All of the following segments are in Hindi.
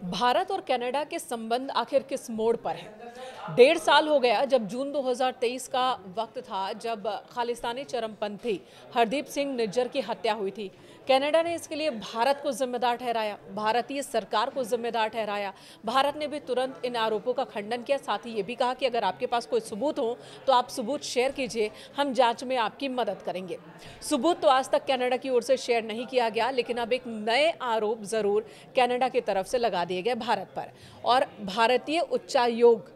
भारत और कनाडा के संबंध आखिर किस मोड़ पर है? 1.5 साल हो गया जब जून 2023 का वक्त था, जब खालिस्तानी चरमपंथी हरदीप सिंह निज्जर की हत्या हुई थी। कनाडा ने इसके लिए भारत को जिम्मेदार ठहराया, भारतीय सरकार को जिम्मेदार ठहराया। भारत ने भी तुरंत इन आरोपों का खंडन किया, साथ ही ये भी कहा कि अगर आपके पास कोई सबूत हो तो आप सबूत शेयर कीजिए, हम जांच में आपकी मदद करेंगे। सबूत तो आज तक कनाडा की ओर से शेयर नहीं किया गया, लेकिन अब एक नए आरोप जरूर कनाडा की तरफ से लगा दिए गए भारत पर, और भारतीय उच्चायोग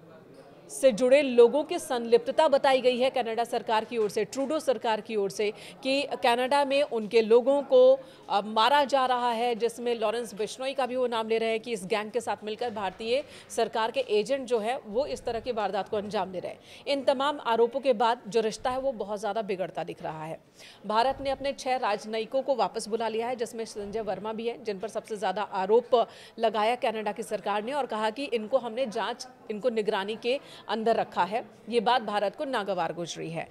से जुड़े लोगों की संलिप्तता बताई गई है कनाडा सरकार की ओर से, ट्रूडो सरकार की ओर से, कि कनाडा में उनके लोगों को मारा जा रहा है, जिसमें लॉरेंस बिश्नोई का भी वो नाम ले रहे हैं कि इस गैंग के साथ मिलकर भारतीय सरकार के एजेंट जो है वो इस तरह की वारदात को अंजाम दे रहे हैं। इन तमाम आरोपों के बाद जो रिश्ता है वो बहुत ज़्यादा बिगड़ता दिख रहा है। भारत ने अपने 6 राजनयिकों को वापस बुला लिया है, जिसमें संजय वर्मा भी है, जिन पर सबसे ज़्यादा आरोप लगाया कनाडा की सरकार ने और कहा कि इनको हमने जांच, इनको निगरानी के अंदर रखा है। ये बात भारत को नागवार गुजरी है।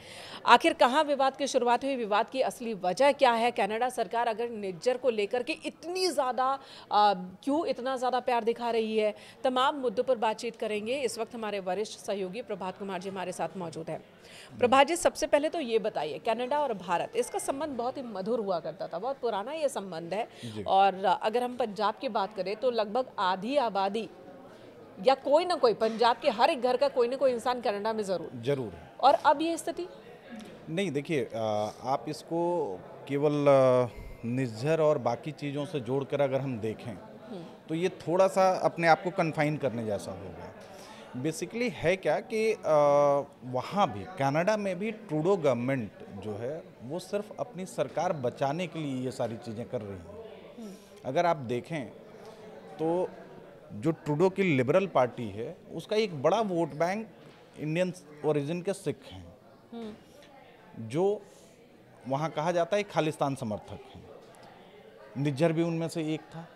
आखिर कहां विवाद की शुरुआत हुई, विवाद की असली वजह क्या है, कनाडा सरकार अगर निज्जर को लेकर के इतनी ज़्यादा क्यों इतना ज़्यादा प्यार दिखा रही है, तमाम मुद्दों पर बातचीत करेंगे। इस वक्त हमारे वरिष्ठ सहयोगी प्रभात कुमार जी हमारे साथ मौजूद हैं। प्रभात जी, सबसे पहले तो ये बताइए, कनाडा और भारत, इसका संबंध बहुत ही मधुर हुआ करता था, बहुत पुराना ये संबंध है। और अगर हम पंजाब की बात करें तो लगभग आधी आबादी या कोई ना कोई, पंजाब के हर एक घर का कोई ना कोई इंसान कनाडा में जरूर है। और अब ये स्थिति नहीं, देखिए, आप इसको केवल निज्जर और बाकी चीज़ों से जोड़कर अगर हम देखें तो ये थोड़ा सा अपने आप को कन्फाइन करने जैसा होगा। बेसिकली है क्या कि वहाँ भी, कनाडा में भी ट्रूडो गवर्नमेंट जो है वो सिर्फ अपनी सरकार बचाने के लिए ये सारी चीज़ें कर रही हैं। अगर आप देखें तो जो ट्रूडो की लिबरल पार्टी है उसका एक बड़ा वोट बैंक इंडियन ओरिजिन के सिख हैं, जो वहाँ कहा जाता है खालिस्तान समर्थक हैं। निज्जर भी उनमें से एक था।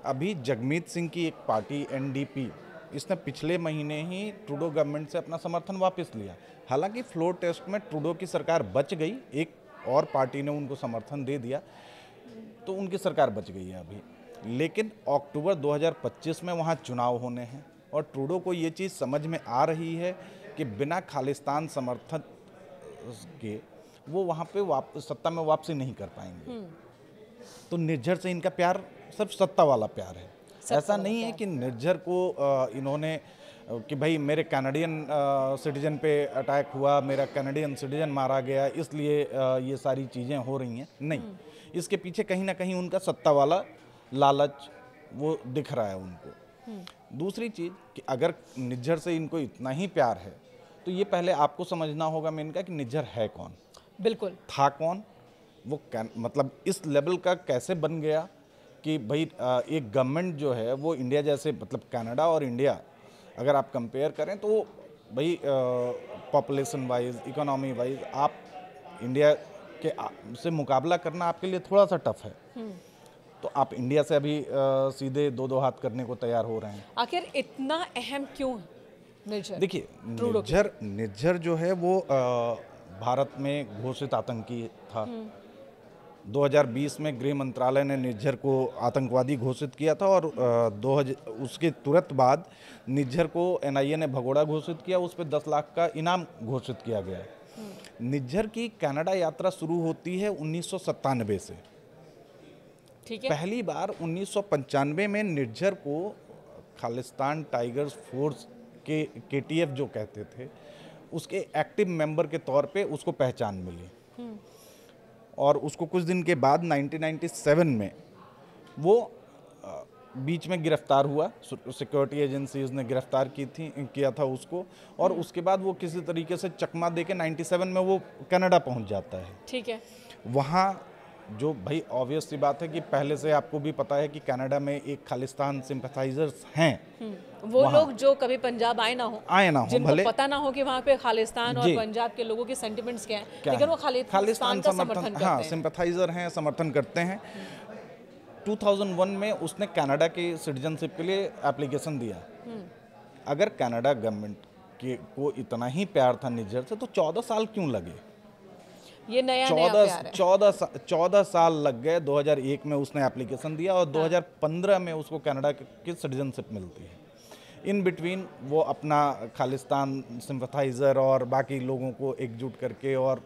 अभी जगमीत सिंह की एक पार्टी एनडीपी, इसने पिछले महीने ही ट्रूडो गवर्नमेंट से अपना समर्थन वापस लिया। हालांकि फ्लोर टेस्ट में ट्रूडो की सरकार बच गई, एक और पार्टी ने उनको समर्थन दे दिया तो उनकी सरकार बच गई है अभी। लेकिन अक्टूबर 2025 में वहाँ चुनाव होने हैं और ट्रूडो को ये चीज़ समझ में आ रही है कि बिना खालिस्तान समर्थन के वो वहाँ पे सत्ता में वापसी नहीं कर पाएंगे। तो निज्जर से इनका प्यार सिर्फ सत्ता वाला प्यार है। ऐसा नहीं है कि निज्जर को इन्होंने कि भाई मेरे कैनेडियन सिटीजन पे अटैक हुआ, मेरा कैनेडियन सिटीजन मारा गया, इसलिए ये सारी चीज़ें हो रही हैं। नहीं, इसके पीछे कहीं ना कहीं उनका सत्ता वाला लालच वो दिख रहा है उनको। दूसरी चीज़ कि अगर निज्जर से इनको इतना ही प्यार है तो ये पहले आपको समझना होगा मेन का कि निज्जर है कौन, बिल्कुल था कौन, वो मतलब इस लेवल का कैसे बन गया कि भाई एक गवर्नमेंट जो है वो इंडिया जैसे, मतलब कनाडा और इंडिया अगर आप कंपेयर करें तो भाई पॉपुलेशन वाइज, इकोनॉमी वाइज आप इंडिया के से मुकाबला करना आपके लिए थोड़ा सा टफ है। तो आप इंडिया से अभी सीधे दो हाथ करने को तैयार हो रहे हैं। आखिर इतना अहम क्यों निज्जर? देखिए, निज्जर जो है वो भारत में घोषित आतंकी था। 2020 में गृह मंत्रालय ने निज्जर को आतंकवादी घोषित किया था और उसके तुरंत बाद निज्जर को एनआईए ने भगोड़ा घोषित किया, उस पर 10 लाख का इनाम घोषित किया गया। निज्जर की कनाडा यात्रा शुरू होती है 1997 से। ठीक है। पहली बार 1995 में निज्जर को खालिस्तान टाइगर्स फोर्स के केटीएफ जो कहते थे उसके एक्टिव मेंबर के तौर पे उसको पहचान मिली। और उसको कुछ दिन के बाद 1997 में वो बीच में गिरफ्तार हुआ, सिक्योरिटी एजेंसीज ने गिरफ्तार किया था उसको, और उसके बाद वो किसी तरीके से चकमा देके 97 में वो कनाडा पहुंच जाता है। ठीक है। वहाँ जो भाई ऑब्वियस सी बात है कि पहले से आपको भी पता है कि कनाडा में एक खालिस्तान सिंपैथाइजर्स हैं। वो लोग जो कभी पंजाब आए ना हो, जिनको भले पता ना हो कि वहाँ पे खालिस्तान और पंजाब के लोगों के सेंटिमेंट्स क्या हैं, लेकिन वो खालिस्तान का समर्थन करते हैं। सिंपैथाइजर हैं, समर्थन करते हैं। 2001 में उसने कनाडा के सिटीजनशिप के लिए एप्लीकेशन दिया। अगर कनाडा गवर्नमेंट को इतना ही प्यार था निज्जर से तो 14 साल क्यों लगे? ये नया नया प्यार है। 14 साल लग गए। 2001 में उसने एप्लीकेशन दिया और 2015 में उसको कनाडा की सिटीजनशिप मिलती है। इन बिटवीन वो अपना खालिस्तान सिंपथाइज़र और बाकी लोगों को एकजुट करके और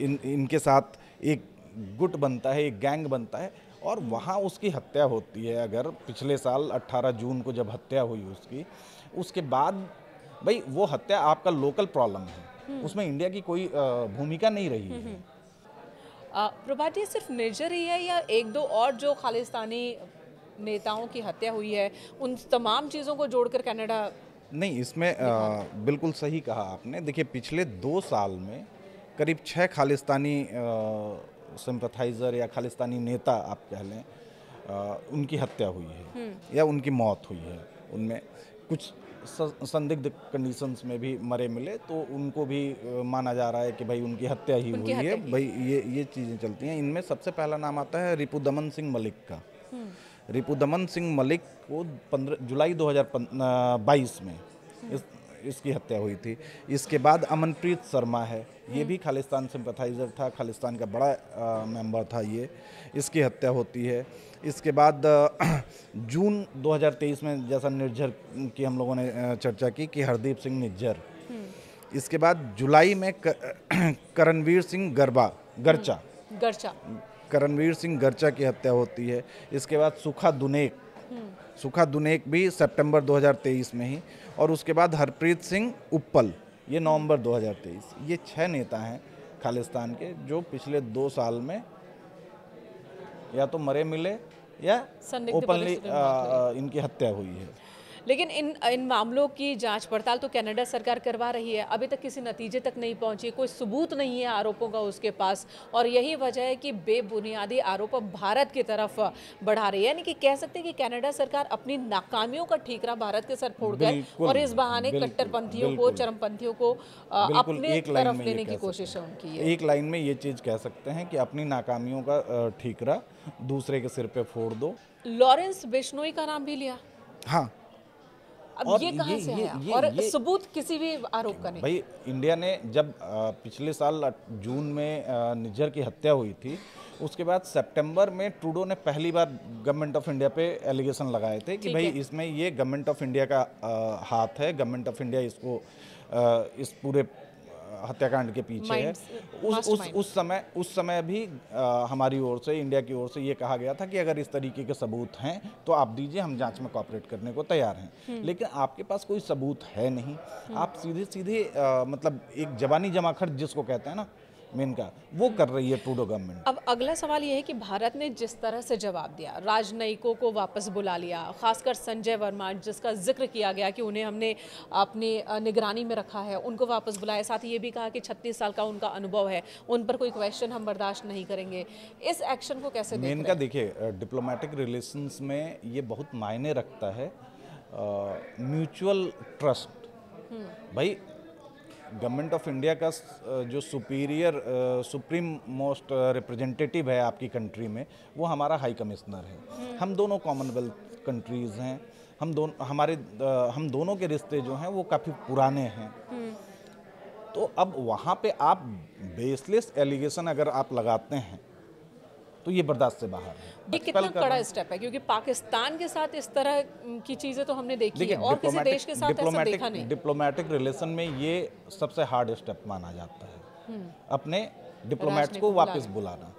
इनके साथ एक गुट बनता है, एक गैंग बनता है और वहाँ उसकी हत्या होती है। अगर पिछले साल 18 जून को जब हत्या हुई उसकी, उसके बाद भाई वो हत्या आपका लोकल प्रॉब्लम है, उसमें इंडिया की कोई भूमिका नहीं रही है। प्रभात जी, सिर्फ निर्जर ही है या एक दो और जो खालिस्तानी नेताओं की हत्या हुई है उन तमाम चीज़ों को जोड़कर कनाडा? नहीं, इसमें बिल्कुल सही कहा आपने। देखिए पिछले 2 साल में करीब 6 खालिस्तानी सिंपथाइज़र या खालिस्तानी नेता आप कह लें, उनकी हत्या हुई है या उनकी मौत हुई है। उनमें कुछ संदिग्ध कंडीशंस में भी मरे मिले, तो उनको भी माना जा रहा है कि भाई उनकी हत्या ही हुई है। भाई ये चीज़ें चलती हैं। इनमें सबसे पहला नाम आता है रिपुदमन सिंह मलिक का। रिपुदमन सिंह मलिक को 15 जुलाई 2022 में इसकी हत्या हुई थी। इसके बाद अमनप्रीत शर्मा है, ये भी खालिस्तान सिंपथाइज़र था, खालिस्तान का बड़ा मेंबर था ये, इसकी हत्या होती है। इसके बाद जून 2023 में जैसा निर्झर की हम लोगों ने चर्चा की कि हरदीप सिंह निज्जर। इसके बाद जुलाई में करणवीर सिंह गरचा करणवीर सिंह गरचा की हत्या होती है। इसके बाद सुखा दुनेक भी सितंबर 2023 में ही, और उसके बाद हरप्रीत सिंह उप्पल, ये नवंबर 2023। ये 6 नेता हैं खालिस्तान के जो पिछले 2 साल में या तो मरे मिले या ओपनली इनकी हत्या हुई है। लेकिन इन मामलों की जांच पड़ताल तो कनाडा सरकार करवा रही है, अभी तक किसी नतीजे तक नहीं पहुंची, कोई सबूत नहीं है आरोपों का उसके पास, और यही वजह है कि बेबुनियादी आरोप भारत की तरफ बढ़ा रही है। यानी कि कह सकते हैं कि कनाडा सरकार अपनी नाकामियों का ठीकरा भारत के सर फोड़कर और इस बहाने कट्टरपंथियों को, चरमपंथियों को अपने तरफ लेने की कोशिश है उनकी। एक लाइन में ये चीज कह सकते हैं कि अपनी नाकामियों का ठीकरा दूसरे के सिर पे फोड़ दो। लॉरेंस बिश्नोई का नाम भी लिया। हाँ, अब ये कहां से आया? और सबूत किसी भी आरोप का नहीं। भाई इंडिया ने जब पिछले साल जून में निज्जर की हत्या हुई थी, उसके बाद सितंबर में ट्रूडो ने पहली बार गवर्नमेंट ऑफ इंडिया पे एलिगेशन लगाए थे कि भाई इसमें ये गवर्नमेंट ऑफ इंडिया का हाथ है, गवर्नमेंट ऑफ इंडिया इसको इस पूरे हत्याकांड के पीछे है। उस समय भी हमारी ओर से, इंडिया की ओर से ये कहा गया था कि अगर इस तरीके के सबूत हैं तो आप दीजिए, हम जांच में कोऑपरेट करने को तैयार हैं। लेकिन आपके पास कोई सबूत है नहीं, आप सीधे सीधे मतलब एक जबानी जमाखर्च जिसको कहते हैं ना मेनका, वो कर रही है ट्रूडो गवर्नमेंट। अब अगला सवाल ये है कि भारत ने जिस तरह से जवाब दिया, राजनयिकों को वापस बुला लिया, खासकर संजय वर्मा जिसका जिक्र किया गया कि उन्हें हमने अपनी निगरानी में रखा है, उनको वापस बुलाया। साथ ही ये भी कहा कि 36 साल का उनका अनुभव है, उन पर कोई क्वेश्चन हम बर्दाश्त नहीं करेंगे। इस एक्शन को कैसे देख रहे हैं? मेनका देखिए, डिप्लोमेटिक रिलेशंस में ये बहुत मायने रखता है म्यूचुअल ट्रस्ट। भाई गवर्नमेंट ऑफ इंडिया का जो सुप्रीम मोस्ट रिप्रेजेंटेटिव है आपकी कंट्री में, वो हमारा हाई कमिश्नर है। हम दोनों कॉमनवेल्थ कंट्रीज़ हैं, हम दोनों के रिश्ते जो हैं वो काफ़ी पुराने हैं। तो अब वहाँ पे आप बेसलेस एलिगेशन अगर आप लगाते हैं तो ये बर्दाश्त से बाहर है। ये कितना कड़ा स्टेप है, क्योंकि पाकिस्तान के साथ इस तरह की चीजें तो हमने देखी है और किसी देश के साथ ऐसा देखा नहीं। डिप्लोमेटिक रिलेशन में ये सबसे हार्ड स्टेप माना जाता है, अपने डिप्लोमेट्स को वापस बुलाना।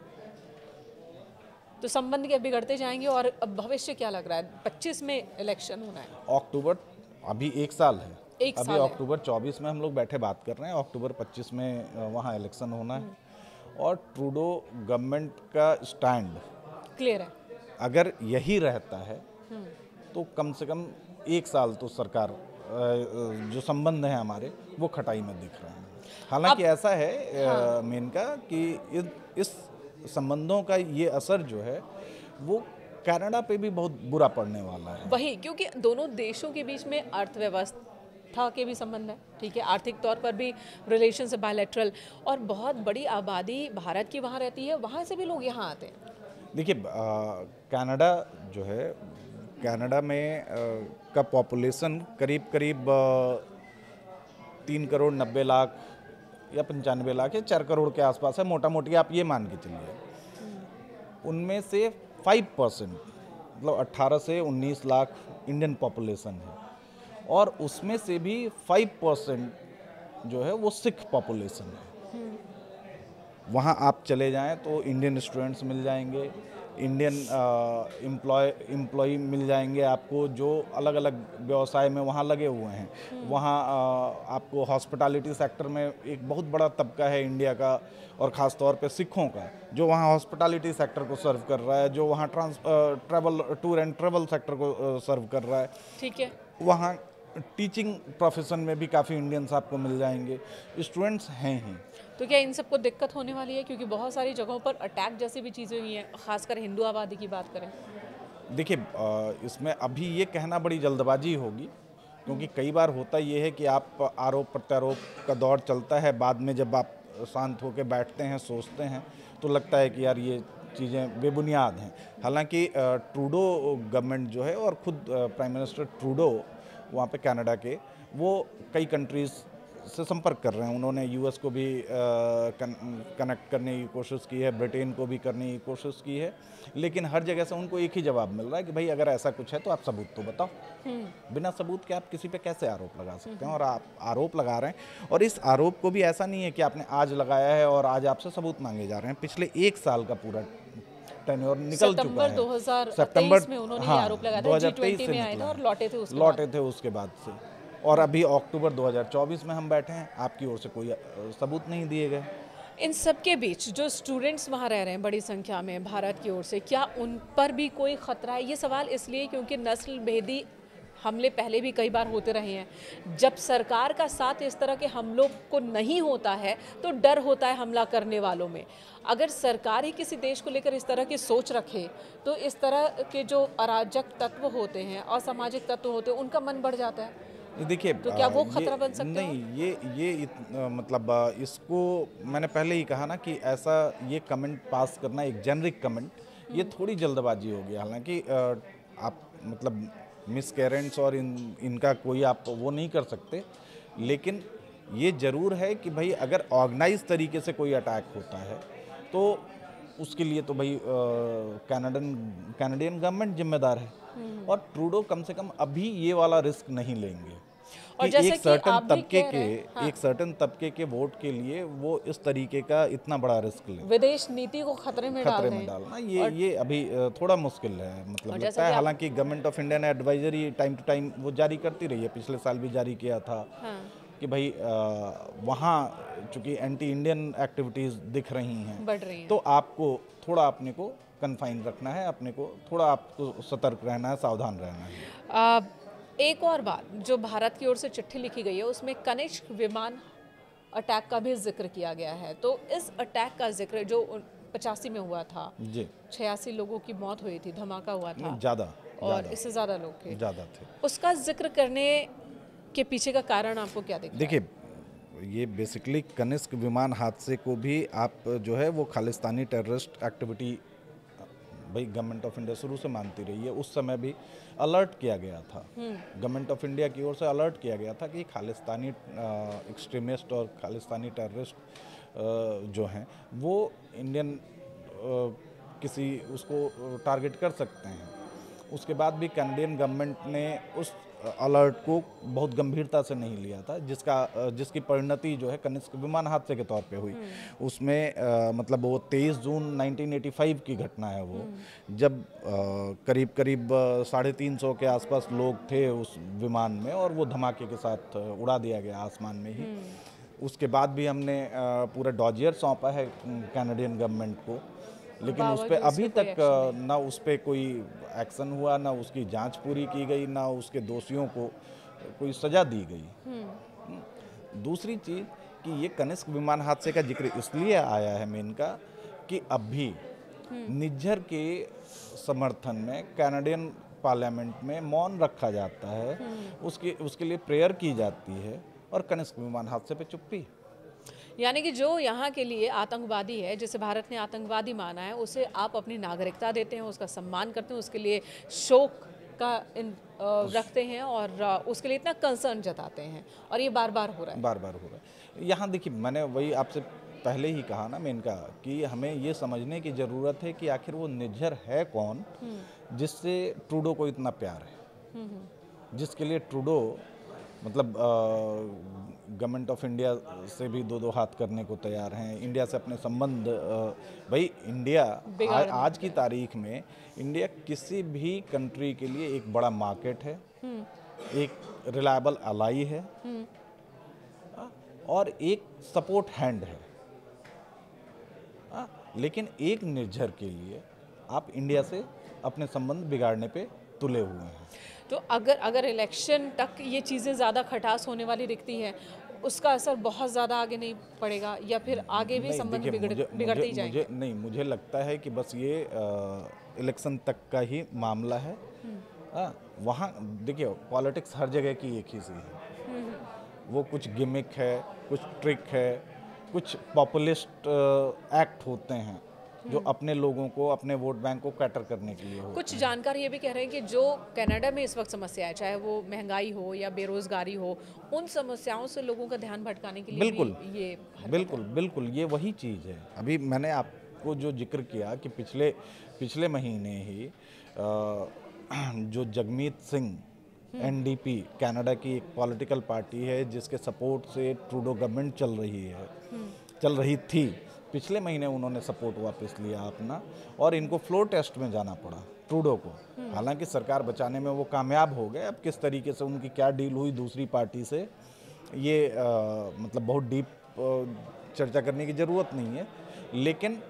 तो संबंध के बिगड़ते जाएंगे और अब भविष्य क्या लग रहा है? 25 में इलेक्शन होना है, अक्टूबर, अभी 1 साल है, अभी है। अक्टूबर 24 में हम लोग बैठे बात कर रहे हैं, अक्टूबर 25 में वहाँ इलेक्शन होना है। और ट्रूडो गवर्नमेंट का स्टैंड क्लियर है। अगर यही रहता है तो कम से कम 1 साल तो सरकार जो संबंध हैं हमारे वो खटाई में दिख रहे हैं। हालांकि ऐसा है मेनका कि इस संबंधों का ये असर जो है वो कनाडा पे भी बहुत बुरा पड़ने वाला है। वही, क्योंकि दोनों देशों के बीच में अर्थव्यवस्था के भी संबंध है, ठीक है, आर्थिक तौर पर भी रिलेशन से बायलैटरल, और बहुत बड़ी आबादी भारत की वहाँ रहती है, वहाँ से भी लोग यहाँ आते हैं। देखिए कनाडा जो है, कनाडा में का पॉपुलेशन करीब 3 करोड़ 90 लाख या 95 लाख या 4 करोड़ के आसपास है, मोटा मोटी आप ये मान के चलिए। उनमें से 5% मतलब 18 से 19 लाख इंडियन पॉपुलेशन है, और उसमें से भी 5% जो है वो सिख पॉपुलेशन है। वहाँ आप चले जाएं तो इंडियन स्टूडेंट्स मिल जाएंगे, इंडियन एम्प्लॉय मिल जाएंगे आपको, जो अलग अलग व्यवसाय में वहाँ लगे हुए हैं। वहाँ आपको हॉस्पिटैलिटी सेक्टर में एक बहुत बड़ा तबका है इंडिया का, और ख़ास तौर पे सिखों का, जो वहाँ हॉस्पिटैलिटी सेक्टर को सर्व कर रहा है, जो वहाँ टूर एंड ट्रैवल सेक्टर को सर्व कर रहा है। ठीक है। वहाँ टीचिंग प्रोफेशन में भी काफ़ी इंडियंस आपको मिल जाएंगे, स्टूडेंट्स हैं ही। तो क्या इन सबको दिक्कत होने वाली है, क्योंकि बहुत सारी जगहों पर अटैक जैसी भी चीज़ें हुई हैं, खासकर हिंदू आबादी की बात करें? देखिए, इसमें अभी ये कहना बड़ी जल्दबाजी होगी, क्योंकि कई बार होता ये है कि आप आरोप प्रत्यारोप का दौर चलता है, बाद में जब आप शांत होकर बैठते हैं, सोचते हैं, तो लगता है कि यार ये चीज़ें बेबुनियाद हैं। हालांकि ट्रूडो गवर्नमेंट जो है, और खुद प्राइम मिनिस्टर ट्रूडो वहाँ पे कनाडा के, वो कई कंट्रीज़ से संपर्क कर रहे हैं। उन्होंने यूएस को भी कनेक्ट करने की कोशिश की है, ब्रिटेन को भी करने की कोशिश की है, लेकिन हर जगह से उनको एक ही जवाब मिल रहा है कि भाई अगर ऐसा कुछ है तो आप सबूत तो बताओ। बिना सबूत के आप किसी पे कैसे आरोप लगा सकते हैं? और आप आरोप लगा रहे हैं, और इस आरोप को भी ऐसा नहीं है कि आपने आज लगाया है और आज आपसे सबूत मांगे जा रहे हैं। पिछले 1 साल का पूरा टेन्योर निकल चुका है। 2023 में उन्होंने ये आरोप लगाया था, G20 में आए थे और लौटे थे उसके बाद से। और अभी अक्टूबर 2024 में हम बैठे हैं, आपकी ओर से कोई सबूत नहीं दिए गए। इन सब के बीच जो स्टूडेंट्स वहाँ रह रहे हैं बड़ी संख्या में भारत की ओर से, क्या उन पर भी कोई खतरा है? ये सवाल इसलिए क्योंकि नस्ल भेदी हमले पहले भी कई बार होते रहे हैं। जब सरकार का साथ इस तरह के हमलों को नहीं होता है तो डर होता है हमला करने वालों में। अगर सरकार ही किसी देश को लेकर इस तरह की सोच रखे तो इस तरह के जो अराजक तत्व होते हैं, असामाजिक तत्व होते हैं, उनका मन बढ़ जाता है। देखिए, तो क्या वो खतरा बन सकते हैं? नहीं, मतलब इसको मैंने पहले ही कहा ना कि ऐसा ये कमेंट पास करना, एक जेनरिक कमेंट, ये थोड़ी जल्दबाजी होगी। हालांकि आप मतलब मिस कैरेंट्स और इनका कोई आप वो नहीं कर सकते, लेकिन ये ज़रूर है कि भाई अगर ऑर्गेनाइज तरीके से कोई अटैक होता है तो उसके लिए तो भाई कैनेडियन गवर्नमेंट जिम्मेदार है, और ट्रूडो कम से कम अभी ये वाला रिस्क नहीं लेंगे और कि एक सर्टेन तबके के वोट के लिए वो इस तरीके का इतना बड़ा रिस्क लें। विदेश नीति को खतरे में डालना ये अभी थोड़ा मुश्किल है, मतलब लगता है। हालांकि गवर्नमेंट ऑफ इंडिया ने एडवाइजरी टाइम टू टाइम वो जारी करती रही है, पिछले साल भी जारी किया था। हाँ। कि भाई वहाँ चूंकि एंटी इंडियन एक्टिविटीज़ दिख रही हैं, बढ़ रही हैं, तो आपको थोड़ा अपने को कन्फाइन रखना है, अपने को थोड़ा आपको सतर्क रहना है, सावधान रहना है। एक और बात, जो भारत की ओर से चिट्ठी लिखी गई है उसमें कनिष्क विमान अटैक का भी जिक्र किया गया है। तो इस अटैक का जिक्र जो 85 में हुआ था जी, 86 लोगों की मौत हुई थी, धमाका हुआ था ज़्यादा, और इससे ज़्यादा लोग थे, उसका जिक्र करने के पीछे का कारण आपको क्या दिखता है? देखिए, ये बेसिकली कनिष्क विमान हादसे को भी आप जो है वो खालिस्तानी टेररिस्ट एक्टिविटी भाई गवर्नमेंट ऑफ इंडिया शुरू से मानती रही है। उस समय भी अलर्ट किया गया था, गवर्नमेंट ऑफ इंडिया की ओर से अलर्ट किया गया था कि खालिस्तानी एक्सट्रीमिस्ट और खालिस्तानी टेररिस्ट जो हैं वो इंडियन किसी उसको टारगेट कर सकते हैं। उसके बाद भी कैनेडियन गवर्नमेंट ने उस अलर्ट को बहुत गंभीरता से नहीं लिया था, जिसकी परिणति जो है कनिष्क विमान हादसे के तौर पे हुई। उसमें मतलब वो 23 जून 1985 की घटना है वो, जब करीब 350 के आसपास लोग थे उस विमान में, और वो धमाके के साथ उड़ा दिया गया आसमान में ही। उसके बाद भी हमने पूरा डॉजियर सौंपा है कैनेडियन गवर्नमेंट को, लेकिन उस पर अभी तक ना उस पर कोई एक्शन हुआ, ना उसकी जांच पूरी की गई, ना उसके दोषियों को कोई सज़ा दी गई। दूसरी चीज़ कि ये कनिष्क विमान हादसे का जिक्र इसलिए आया है मेन का कि अभी निज्जर के समर्थन में कैनेडियन पार्लियामेंट में मौन रखा जाता है, उसके लिए प्रेयर की जाती है, और कनिष्क विमान हादसे पे चुप्पी। यानी कि जो यहाँ के लिए आतंकवादी है, जिसे भारत ने आतंकवादी माना है, उसे आप अपनी नागरिकता देते हैं, उसका सम्मान करते हैं, उसके लिए शोक का रखते हैं और उसके लिए इतना कंसर्न जताते हैं, और ये बार बार हो रहा है। यहाँ देखिए, मैंने वही आपसे पहले ही कहा ना, मेन का कि हमें ये समझने की ज़रूरत है कि आखिर वो निज्जर है कौन जिससे ट्रूडो को इतना प्यार है, जिसके लिए ट्रूडो मतलब गवर्नमेंट ऑफ इंडिया से भी दो दो हाथ करने को तैयार हैं, इंडिया से अपने संबंध भाई इंडिया आज की तारीख में इंडिया किसी भी कंट्री के लिए एक बड़ा मार्केट है, एक रिलायबल अलाई है और एक सपोर्ट हैंड है। लेकिन एक निर्झर के लिए आप इंडिया से अपने संबंध बिगाड़ने पे तुले हुए हैं। तो अगर इलेक्शन तक ये चीज़ें ज़्यादा खटास होने वाली दिखती हैं, उसका असर बहुत ज़्यादा आगे नहीं पड़ेगा या फिर आगे भी नहीं, संबंध देखिए, बिगड़ते ही जाएंगे? मुझे लगता है कि बस ये इलेक्शन तक का ही मामला है। वहाँ देखिए, पॉलिटिक्स हर जगह की एक ही सी है, वो कुछ गिमिक है, कुछ ट्रिक है, कुछ पॉपुलिस्ट एक्ट होते हैं जो अपने लोगों को, अपने वोट बैंक को कैटर करने के लिए होते कुछ हैं। जानकार ये भी कह रहे हैं कि जो कनाडा में इस वक्त समस्या है, चाहे वो महंगाई हो या बेरोजगारी हो, उन समस्याओं से लोगों का ध्यान भटकाने के लिए बिल्कुल, भी ये बिल्कुल ये वही चीज़ है। अभी मैंने आपको जो जिक्र किया कि पिछले महीने ही जो जगमीत सिंह एनडीपी कनाडा की एक पॉलिटिकल पार्टी है जिसके सपोर्ट से ट्रूडो गवर्नमेंट चल रही थी, पिछले महीने उन्होंने सपोर्ट वापस लिया अपना और इनको फ्लोर टेस्ट में जाना पड़ा ट्रूडो को। हालांकि सरकार बचाने में वो कामयाब हो गए। अब किस तरीके से उनकी क्या डील हुई दूसरी पार्टी से, ये मतलब बहुत डीप चर्चा करने की ज़रूरत नहीं है, लेकिन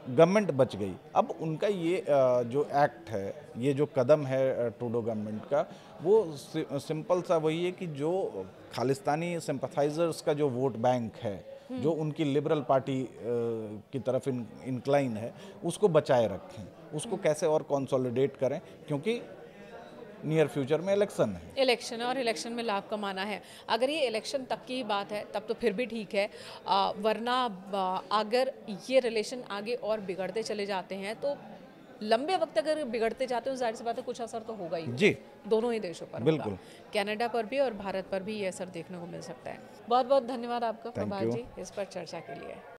गवर्नमेंट बच गई। अब उनका ये जो एक्ट है, ये जो कदम है ट्रूडो गवर्नमेंट का, वो सिंपल सा वही है कि जो खालिस्तानी सिंपथाइजर्स का जो वोट बैंक है, जो उनकी लिबरल पार्टी की तरफ इंक्लाइन है, उसको बचाए रखें, उसको कैसे और कंसोलिडेट करें, क्योंकि नियर फ्यूचर में इलेक्शन है। इलेक्शन और इलेक्शन में लाभ कमाना है। अगर ये इलेक्शन तक की बात है तब तो फिर भी ठीक है, वरना अगर ये रिलेशन आगे और बिगड़ते चले जाते हैं तो लंबे वक्त अगर बिगड़ते जाते हैं तो जाहिर सी बात है कुछ असर तो होगा ही, जी, दोनों ही देशों पर बिल्कुल होगा। कनाडा पर भी और भारत पर भी ये असर देखने को मिल सकता है। बहुत बहुत धन्यवाद आपका प्रभात जी इस पर चर्चा के लिए।